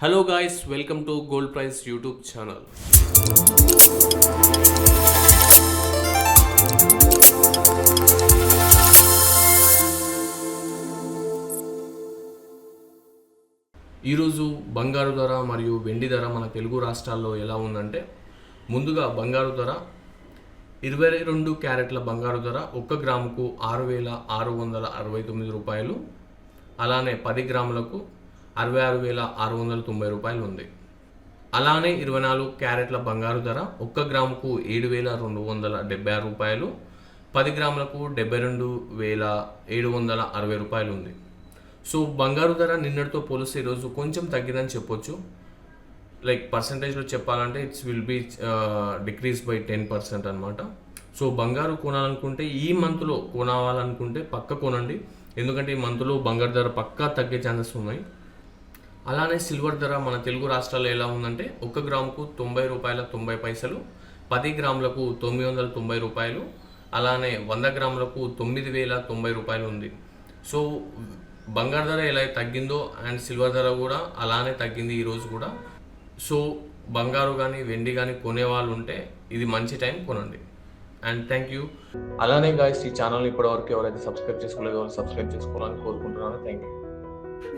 Hello guys, welcome to gold price YouTube channel. ఈరోజు బంగారు ధర మరియు వెండి ధర మన తెలుగు రాష్ట్రాల్లో ఎలా ఉందంటే, ముందుగా బంగారు ధర 22 క్యారెట్ల బంగారు ధర 1 గ్రాముకు 6,669 రూపాయలు. అలానే 10 గ్రాములకు 66,690 రూపాయలు ఉంది. అలానే 24 క్యారెట్ల బంగారు ధర 1 గ్రాముకు 7,276 రూపాయలు, 10 గ్రాములకు 72,760 రూపాయలు ఉంది. సో బంగారు ధర నిన్నటితో పోలిస్తే ఈరోజు కొంచెం తగ్గిందని చెప్పొచ్చు. లైక్ పర్సంటేజ్లో చెప్పాలంటే it's will be decrease by 10% అనమాట. సో బంగారు కొనాలనుకుంటే ఈ మంత్లో కొనాలనుకుంటే పక్క కొనండి, ఎందుకంటే ఈ మంత్లో బంగారు ధర పక్కా తగ్గే ఛాన్సెస్ ఉన్నాయి. అలానే సిల్వర్ ధర మన తెలుగు రాష్ట్రాల్లో ఎలా ఉందంటే 1 గ్రాముకు 90 రూపాయల 90 పైసలు, 10 గ్రాములకు 990 రూపాయలు, అలానే 100 గ్రాములకు 9,090 రూపాయలు ఉంది. సో బంగారు ధర ఎలా తగ్గిందో అండ్ సిల్వర్ ధర కూడా అలానే తగ్గింది ఈరోజు కూడా. సో బంగారు కానీ వెండి కానీ కొనేవాళ్ళు ఉంటే ఇది మంచి టైం కొనండి. And thank you. అలానే గాయస్, ఈ ఛానల్ ఇప్పటివరకు ఎవరైతే సబ్స్క్రైబ్ చేసుకోలేదో వాళ్ళు సబ్స్క్రైబ్ చేసుకోవాలని కోరుకుంటున్నాను. Thank you.